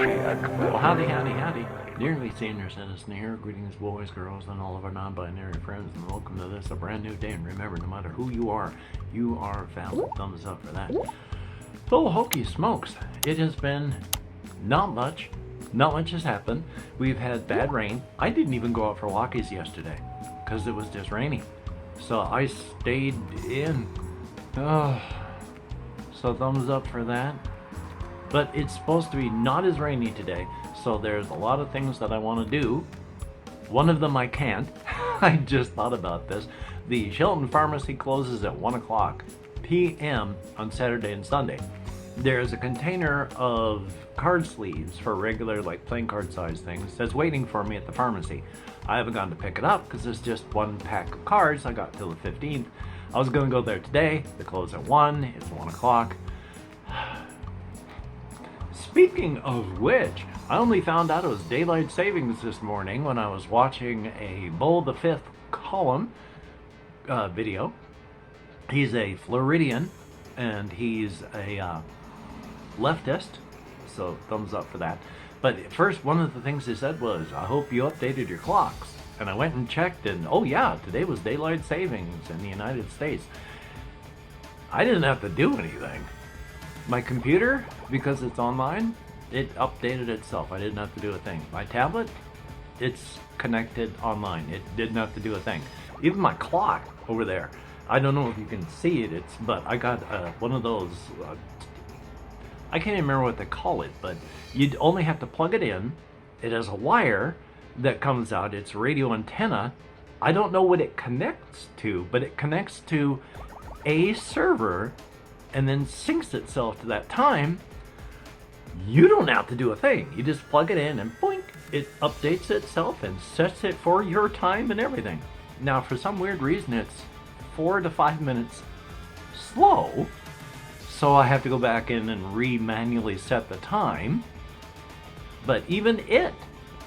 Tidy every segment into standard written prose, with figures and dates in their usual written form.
Well, howdy, howdy, howdy. Dearly senior citizen here, greetings boys, girls, and all of our non-binary friends, and welcome to this, a brand new day. And remember, no matter who you are valid. Thumbs up for that. Oh, hokey smokes. It has been not much. Not much has happened. We've had bad rain. I didn't even go out for walkies yesterday because it was just raining. So I stayed in. Oh, so thumbs up for that. But it's supposed to be not as rainy today, so there's a lot of things that I want to do. One of them I can't. I just thought about this. The Shelton pharmacy closes at 1 o'clock p.m. on Saturday and Sunday. There's a container of card sleeves for regular, like playing card size things that's waiting for me at the pharmacy. I haven't gone to pick it up because it's just one pack of cards. I got till the 15th. I was going to go there today. They close at 1. It's 1 o'clock. Speaking of which, I only found out it was daylight savings this morning when I was watching a Bull the Fifth column video. He's a Floridian and he's a leftist, so thumbs up for that. But first, one of the things he said was, I hope you updated your clocks. And I went and checked, and oh yeah, today was daylight savings in the United States. I didn't have to do anything. My computer, because it's online, it updated itself. I didn't have to do a thing. My tablet, it's connected online. It didn't have to do a thing. Even my clock over there, I don't know if you can see it, but I got one of those, I can't even remember what they call it, but you'd only have to plug it in. It has a wire that comes out. It's a radio antenna. I don't know what it connects to, but it connects to a server and then syncs itself to that time. You don't have to do a thing. You just plug it in and boink, it updates itself and sets it for your time and everything. Now, for some weird reason, it's 4 to 5 minutes slow, so I have to go back in and manually set the time. But even it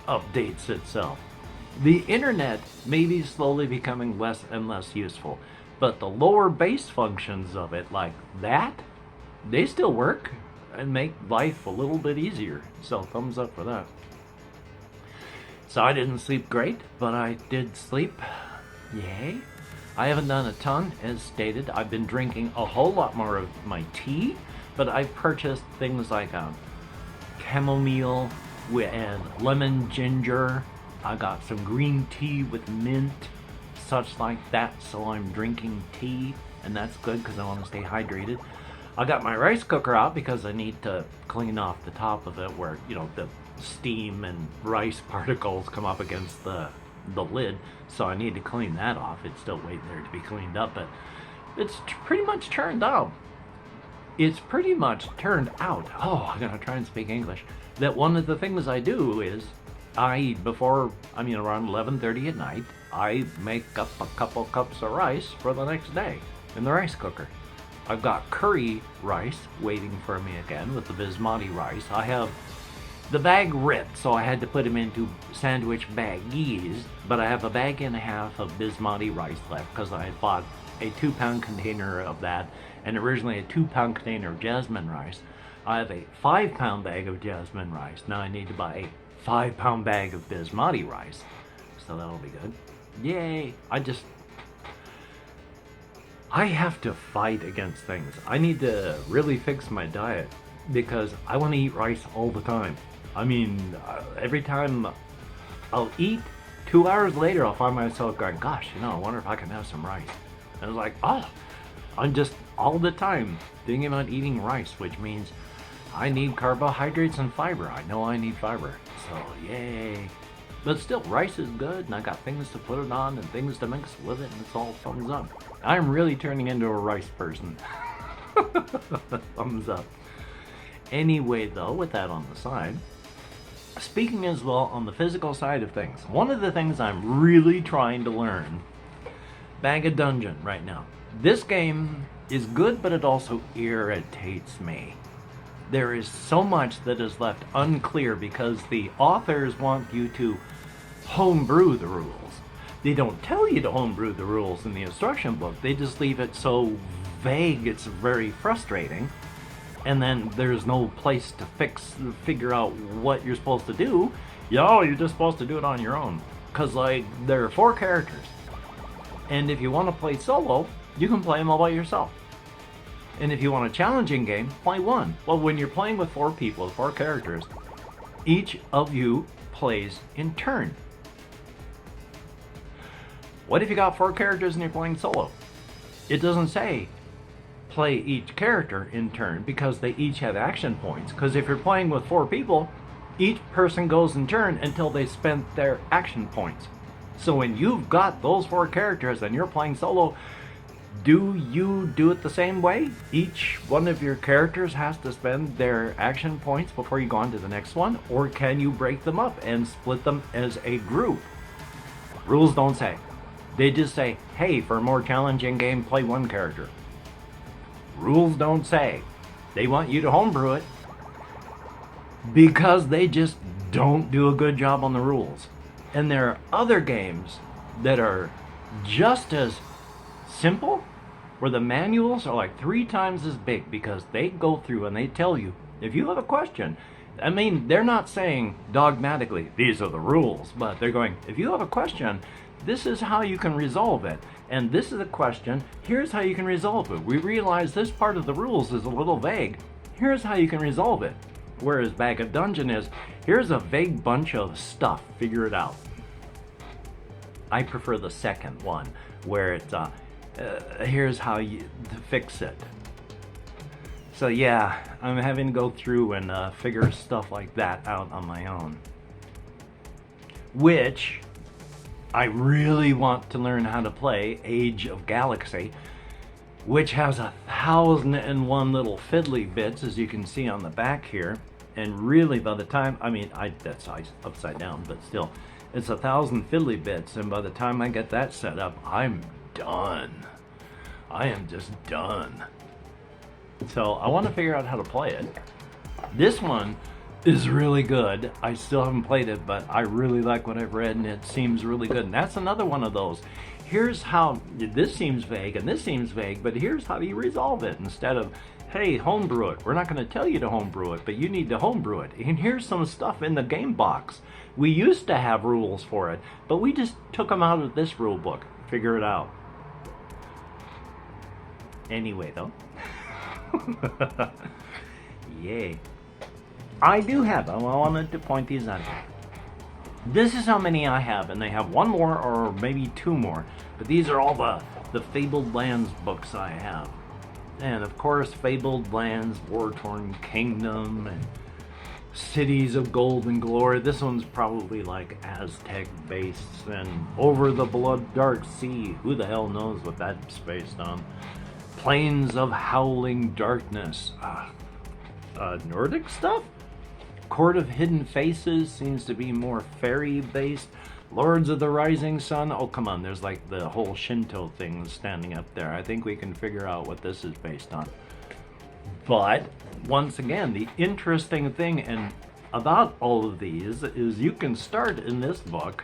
updates itself. The internet may be slowly becoming less and less useful, but the lower base functions of it, like that, they still work and make life a little bit easier. So thumbs up for that. So I didn't sleep great, but I did sleep. Yay. I haven't done a ton, as stated. I've been drinking a whole lot more of my tea, but I've purchased things like chamomile and lemon ginger. I got some green tea with mint, such like that, so I'm drinking tea, and that's good because I want to stay hydrated. I got my rice cooker out because I need to clean off the top of it where, you know, the steam and rice particles come up against the lid, so I need to clean that off. It's still waiting there to be cleaned up, but it's pretty much turned out. It's pretty much turned out, oh, I'm gonna try and speak English, that one of the things I do is around 11:30 at night, I make up a couple cups of rice for the next day in the rice cooker. I've got curry rice waiting for me again with the basmati rice. I have the bag ripped, so I had to put them into sandwich baggies, but I have a bag and a half of basmati rice left because I had bought a 2-pound container of that and originally a 2-pound container of jasmine rice. I have a 5-pound bag of jasmine rice. Now I need to buy a 5-pound bag of basmati rice, so that'll be good. Yay! I have to fight against things. I need to really fix my diet because I want to eat rice all the time. I mean, every time I'll eat, 2 hours later I'll find myself going, gosh, you know, I wonder if I can have some rice. And I was like, oh, I'm just all the time thinking about eating rice, which means I need carbohydrates and fiber. I know I need fiber, so yay. But still, rice is good, and I got things to put it on and things to mix with it, and it's all thumbs up. I'm really turning into a rice person. Thumbs up. Anyway, though, with that on the side, speaking as well on the physical side of things, one of the things I'm really trying to learn, Bag of Dungeon right now. This game is good, but it also irritates me. There is so much that is left unclear because the authors want you to homebrew the rules. They don't tell you to homebrew the rules in the instruction book. They just leave it so vague, it's very frustrating. and then there's no place to figure out what you're supposed to do, you're just supposed to do it on your own. Because, like, there are 4 characters. And if you want to play solo, you can play them all by yourself. And if you want a challenging game, play one. Well, when you're playing with 4 people, 4 characters, each of you plays in turn. What if you got 4 characters and you're playing solo? It doesn't say play each character in turn because they each have action points. Because if you're playing with 4 people, each person goes in turn until they spend their action points. So when you've got those 4 characters and you're playing solo, do you do it the same way? Each one of your characters has to spend their action points before you go on to the next one? Or can you break them up and split them as a group? Rules don't say. They just say, hey, for a more challenging game, play 1 character. Rules don't say. They want you to homebrew it because they just don't do a good job on the rules. And there are other games that are just as simple, where the manuals are like 3 times as big because they go through and they tell you, if you have a question, I mean, they're not saying dogmatically, these are the rules, but they're going, if you have a question, this is how you can resolve it. And this is a question, here's how you can resolve it. We realize this part of the rules is a little vague. Here's how you can resolve it. Whereas Bag of Dungeon is, here's a vague bunch of stuff, figure it out. I prefer the second one, where it's, here's how you fix it. So yeah, I'm having to go through and figure stuff like that out on my own. Which, I really want to learn how to play Age of Galaxy, which has 1,001 little fiddly bits, as you can see on the back here. And really, by the time, that's upside down, but still, it's 1,000 fiddly bits, and by the time I get that set up, I'm done. I am just done. So I want to figure out how to play it. This one is really good. I still haven't played it, but I really like what I've read, and it seems really good. And that's another one of those. Here's how, this seems vague, and this seems vague, but here's how you resolve it. Instead of, hey, homebrew it. We're not going to tell you to homebrew it, but you need to homebrew it. And here's some stuff in the game box. We used to have rules for it, but we just took them out of this rule book. Figure it out. Anyway, though. Yay. I wanted to point these out. This is how many I have, and they have 1 more or maybe 2 more. But these are all the Fabled Lands books I have. And of course, Fabled Lands, War-Torn Kingdom, and Cities of Gold and Glory. This one's probably like Aztec based, and Over the Blood Dark Sea. Who the hell knows what that's based on? Plains of Howling Darkness. Nordic stuff? Court of Hidden Faces seems to be more fairy based. Lords of the Rising Sun. Oh, come on, there's like the whole Shinto thing standing up there. I think we can figure out what this is based on. But once again, the interesting thing about all of these is you can start in this book,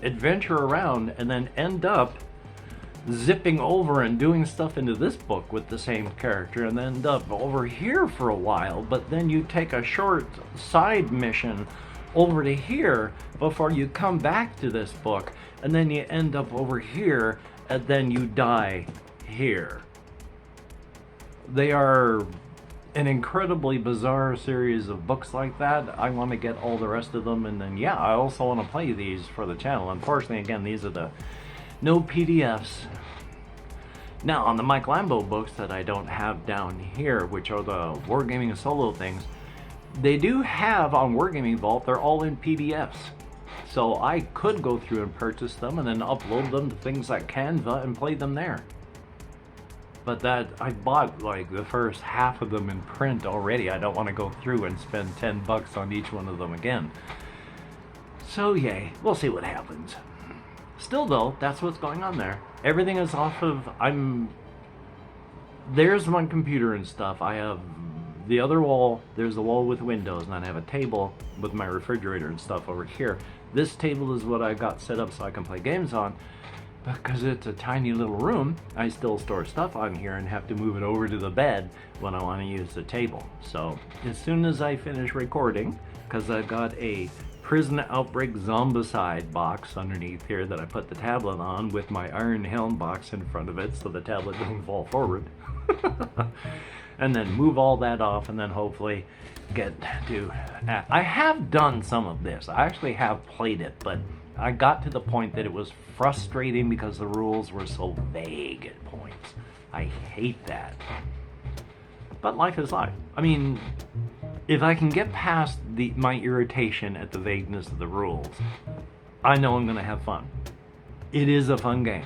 adventure around, and then end up zipping over and doing stuff into this book with the same character, and then end up over here for a while, but then you take a short side mission over to here before you come back to this book, and then you end up over here, and then you die here. They are an incredibly bizarre series of books like that. I want to get all the rest of them, and then yeah, I also want to play these for the channel. Unfortunately, again, these are the no PDFs. Now, on the Mike Lambo books that I don't have down here, which are the Wargaming solo things, they do have on Wargaming Vault, they're all in PDFs. So I could go through and purchase them and then upload them to things like Canva and play them there. But that, I bought like the first half of them in print already. I don't want to go through and spend 10 bucks on each one of them again. So yay, we'll see what happens. Still though, that's what's going on there. Everything is off of, there's my computer and stuff. I have the other wall, there's the wall with windows, and I have a table with my refrigerator and stuff over here. This table is what I got set up so I can play games on. because it's a tiny little room, I still store stuff on here and have to move it over to the bed when I want to use the table. So as soon as I finish recording, because I've got a Prison Outbreak Zombicide box underneath here that I put the tablet on with my Iron Helm box in front of it so the tablet doesn't fall forward. And then move all that off, and then hopefully get to... I have done some of this. I actually have played it, but I got to the point that it was frustrating because the rules were so vague at points. I hate that. But life is life. I mean, if I can get past my irritation at the vagueness of the rules, I know I'm going to have fun. It is a fun game.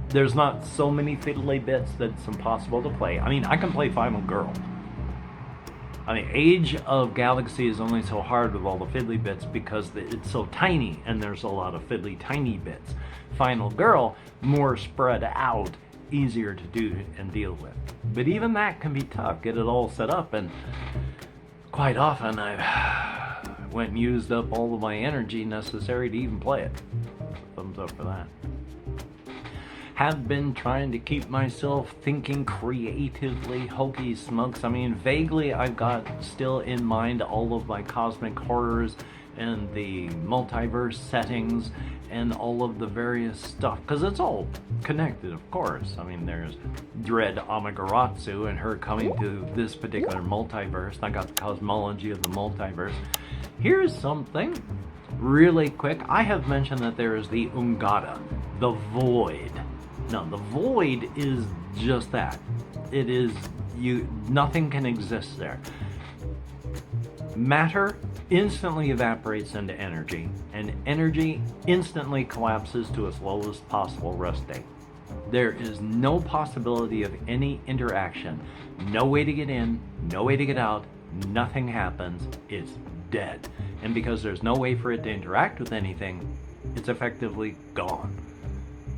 There's not so many fiddly bits that it's impossible to play. I mean, I can play Final Girl. I mean, Age of Galaxy is only so hard with all the fiddly bits because it's so tiny and there's a lot of fiddly tiny bits. Final Girl, more spread out, easier to do and deal with. But even that can be tough. Get it all set up, and quite often I went and used up all of my energy necessary to even play it. Thumbs up for that. Have been trying to keep myself thinking creatively, hokey smokes. I mean, vaguely I've got still in mind all of my cosmic horrors and the multiverse settings and all of the various stuff, because it's all connected, of course. I mean, there's Dread Amagaratsu and her coming to this particular multiverse. I got the cosmology of the multiverse. Here's something really quick. I have mentioned that there is the Ungata, the void. No, the void is just that. It is nothing can exist there. Matter instantly evaporates into energy, and energy instantly collapses to its lowest possible rest state. There is no possibility of any interaction. No way to get in, no way to get out, nothing happens, it's dead. And because there's no way for it to interact with anything, it's effectively gone.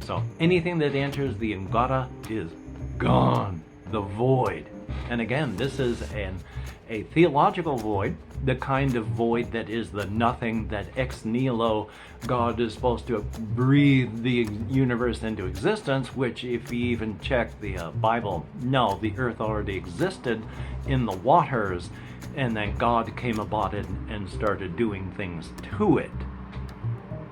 So anything that enters the Ungata is gone. The void. And again, this is a theological void, the kind of void that is the nothing that ex nihilo God is supposed to breathe the universe into existence, which if you even check the Bible, no, the earth already existed in the waters, and then God came about it and started doing things to it.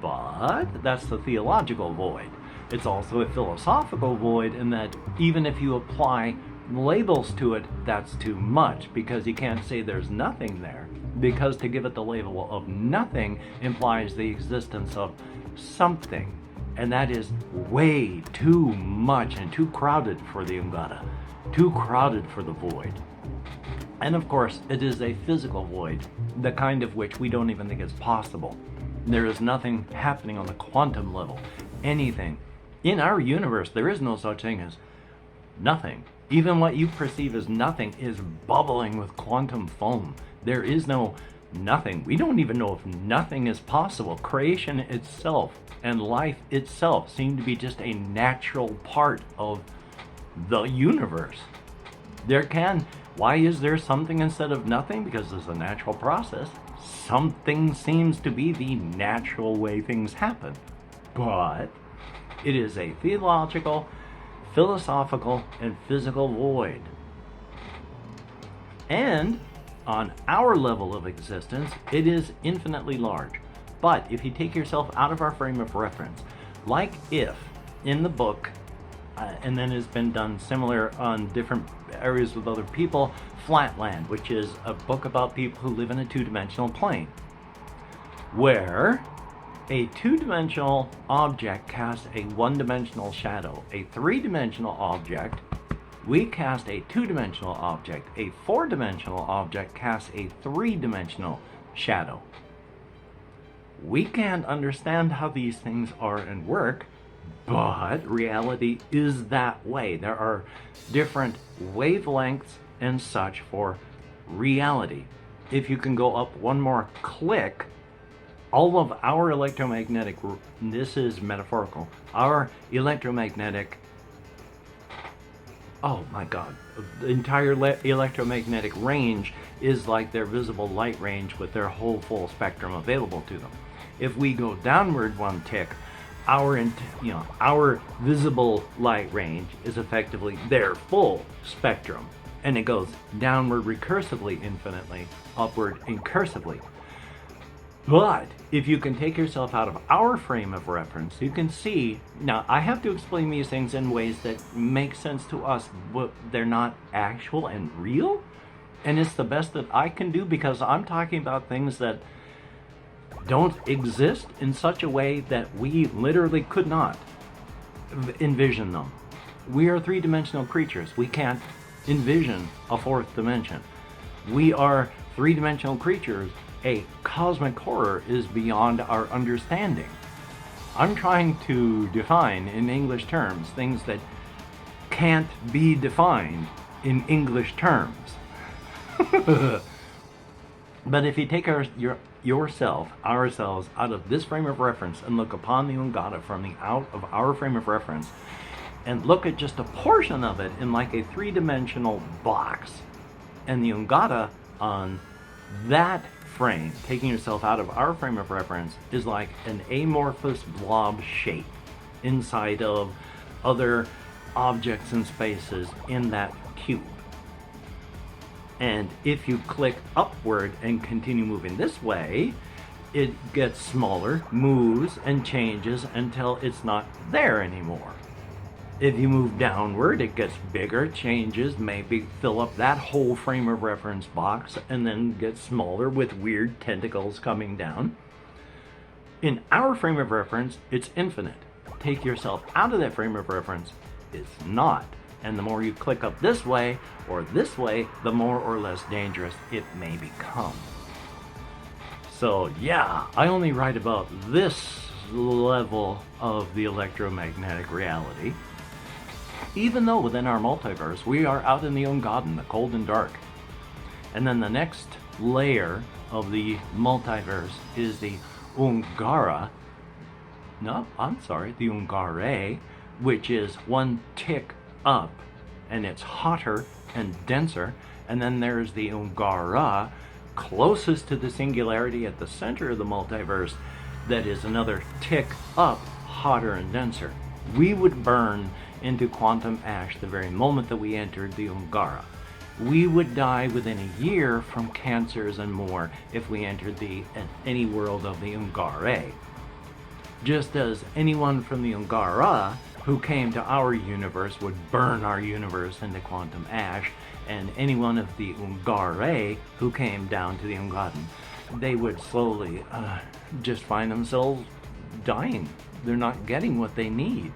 But that's the theological void. It's also a philosophical void in that even if you apply labels to it, that's too much, because you can't say there's nothing there, because to give it the label of nothing implies the existence of something, and that is way too much and too crowded for the Ungata, too crowded for the void. And of course, it is a physical void, the kind of which we don't even think is possible. There is nothing happening on the quantum level, anything. In our universe, there is no such thing as nothing. Even what you perceive as nothing is bubbling with quantum foam. There is no nothing. We don't even know if nothing is possible. Creation itself and life itself seem to be just a natural part of the universe. Why is there something instead of nothing? Because it's a natural process. Something seems to be the natural way things happen. But it is a theological, philosophical, and physical void. And on our level of existence, it is infinitely large. But if you take yourself out of our frame of reference, like if in the book, and then it's been done similar on different areas with other people, Flatland, which is a book about people who live in a two-dimensional plane, where a two-dimensional object casts a one-dimensional shadow. A three-dimensional object, we cast a two-dimensional object. A four-dimensional object casts a three-dimensional shadow. We can't understand how these things are and work, but reality is that way. There are different wavelengths and such for reality. If you can go up one more click, all of our electromagnetic, this is metaphorical, our electromagnetic, oh my God, the entire electromagnetic range is like their visible light range with their whole full spectrum available to them. If we go downward one tick, our visible light range is effectively their full spectrum, and it goes downward recursively infinitely, upward incursively. But if you can take yourself out of our frame of reference, you can see. Now, I have to explain these things in ways that make sense to us, but they're not actual and real. And it's the best that I can do, because I'm talking about things that don't exist in such a way that we literally could not envision them. We are three-dimensional creatures. We can't envision a fourth dimension. We are three-dimensional creatures. A cosmic horror is beyond our understanding. I'm trying to define in English terms things that can't be defined in English terms. But if you take ourselves out of this frame of reference and look upon the Ungata from the out of our frame of reference, and look at just a portion of it in like a three-dimensional box, and the Ungata on that frame, taking yourself out of our frame of reference, is like an amorphous blob shape inside of other objects and spaces in that cube. And if you click upward and continue moving this way, it gets smaller, moves, and changes until it's not there anymore. If you move downward, it gets bigger, changes, maybe fill up that whole frame of reference box, and then gets smaller with weird tentacles coming down. In our frame of reference, it's infinite. Take yourself out of that frame of reference, it's not. And the more you click up this way or this way, the more or less dangerous it may become. So yeah, I only write about this level of the electromagnetic reality. Even though within our multiverse, we are out in the Ungarden, the cold and dark. And then the next layer of the multiverse is the Ungara. No, I'm sorry, the Ungare, which is one tick up, and it's hotter and denser. And then there's the Ungara, closest to the singularity at the center of the multiverse, that is another tick up, hotter and denser. We would burn into quantum ash the very moment that we entered the Ungara. We would die within a year from cancers and more if we entered any world of the Ungare. Just as anyone from the Ungara who came to our universe would burn our universe into quantum ash, and anyone of the Ungare who came down to the Ungarden, they would slowly just find themselves dying. They're not getting what they need.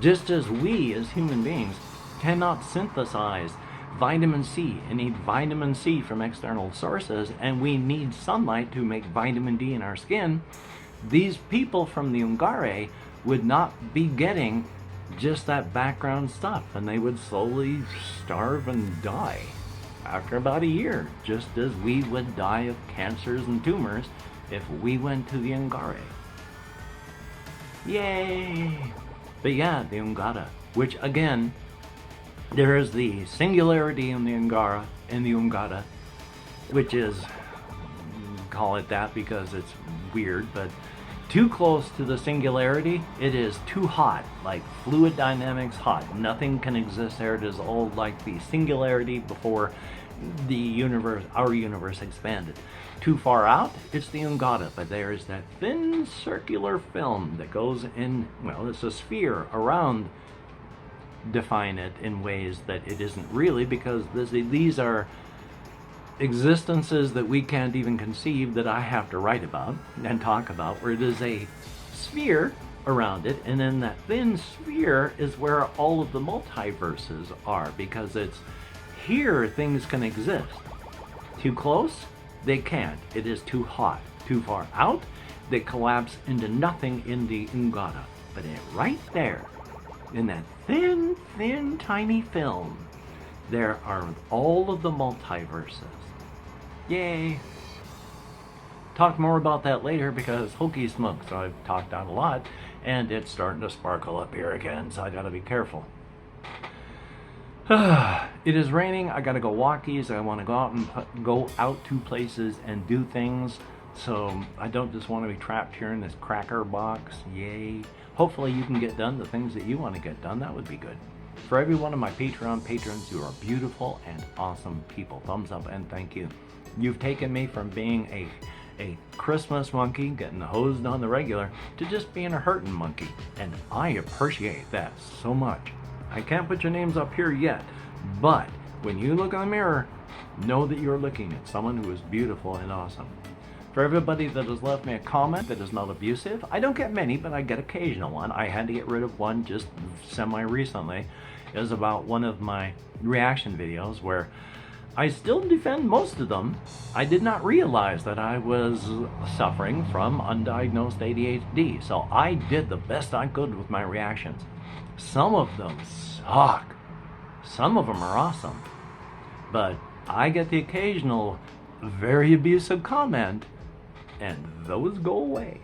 Just as we as human beings cannot synthesize vitamin C and need vitamin C from external sources, and we need sunlight to make vitamin D in our skin, these people from the Ungare would not be getting just that background stuff, and they would slowly starve and die after about a year, just as we would die of cancers and tumors if we went to the Ungare. Yay! But yeah, the Ungara, which again, there is the singularity in the Ungara and the Ungata, which is, call it that because it's weird, but too close to the singularity, it is too hot, like fluid dynamics hot. Nothing can exist there. It is all like the singularity before the universe, our universe, expanded. Too far out, it's the Ungata, but there is that thin circular film that goes in, well, it's a sphere around, define it in ways that it isn't really, because these are existences that we can't even conceive, that I have to write about and talk about, where it is a sphere around it, and then that thin sphere is where all of the multiverses are, because it's here things can exist. Too close? They can't. It is too hot. Too far out? They collapse into nothing in the Ungata. But right there, in that thin, tiny film, there are all of the multiverses. Yay! Talk more about that later, because hokey smokes, I've talked out a lot, and it's starting to sparkle up here again, so I gotta be careful. It is raining. I gotta go walkies. I want to go out to places and do things. So I don't just want to be trapped here in this cracker box. Yay. Hopefully you can get done the things that you want to get done. That would be good. For every one of my Patreon patrons, you are beautiful and awesome people. Thumbs up and thank you. You've taken me from being a Christmas monkey, getting hosed on the regular, to just being a hurting monkey. And I appreciate that so much. I can't put your names up here yet, but when you look in the mirror, know that you're looking at someone who is beautiful and awesome. For everybody that has left me a comment that is not abusive, I don't get many, but I get occasional one. I had to get rid of one just semi-recently. It was about one of my reaction videos where I still defend most of them. I did not realize that I was suffering from undiagnosed ADHD, so I did the best I could with my reactions. Some of them suck. Some of them are awesome. But I get the occasional very abusive comment, and those go away.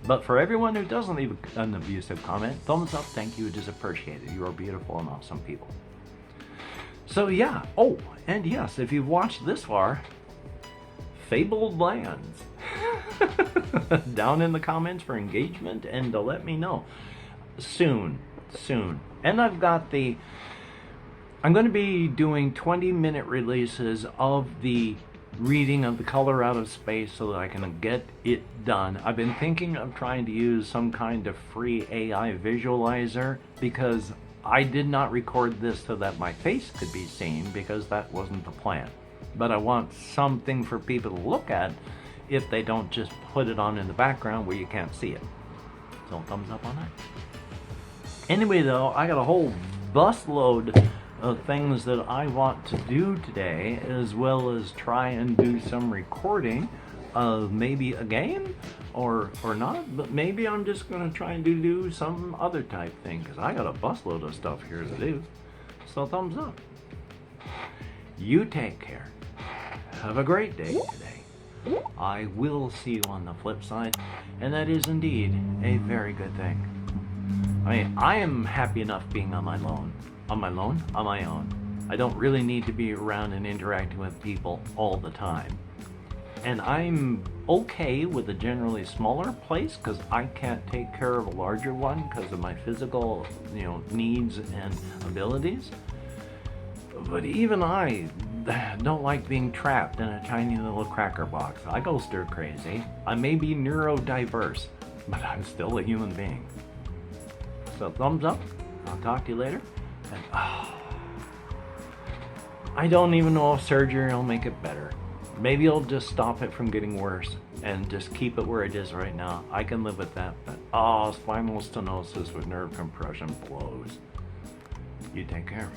But for everyone who doesn't leave an abusive comment, thumbs up, thank you, it is appreciated. You are beautiful and awesome people. So yeah, oh, and yes, if you've watched this far, Fabled Lands. Down in the comments for engagement and to let me know. Soon. And I'm going to be doing 20-minute releases of the reading of The Color Out of Space so that I can get it done. I've been thinking of trying to use some kind of free AI visualizer because I did not record this so that my face could be seen because that wasn't the plan. But I want something for people to look at if they don't just put it on in the background where you can't see it. So thumbs up on that. Anyway though, I got a whole busload of things that I want to do today, as well as try and do some recording of maybe a game or not, but maybe I'm just going to try and do some other type thing because I got a busload of stuff here to do. So thumbs up. You take care. Have a great day today. I will see you on the flip side, and that is indeed a very good thing. I mean, I am happy enough being on my own. On my own. I don't really need to be around and interacting with people all the time. And I'm okay with a generally smaller place because I can't take care of a larger one because of my physical, needs and abilities. But even I don't like being trapped in a tiny little cracker box. I go stir crazy. I may be neurodiverse, but I'm still a human being. So thumbs up. I'll talk to you later. And, I don't even know if surgery will make it better. Maybe it'll just stop it from getting worse and just keep it where it is right now. I can live with that, but spinal stenosis with nerve compression blows. You take care.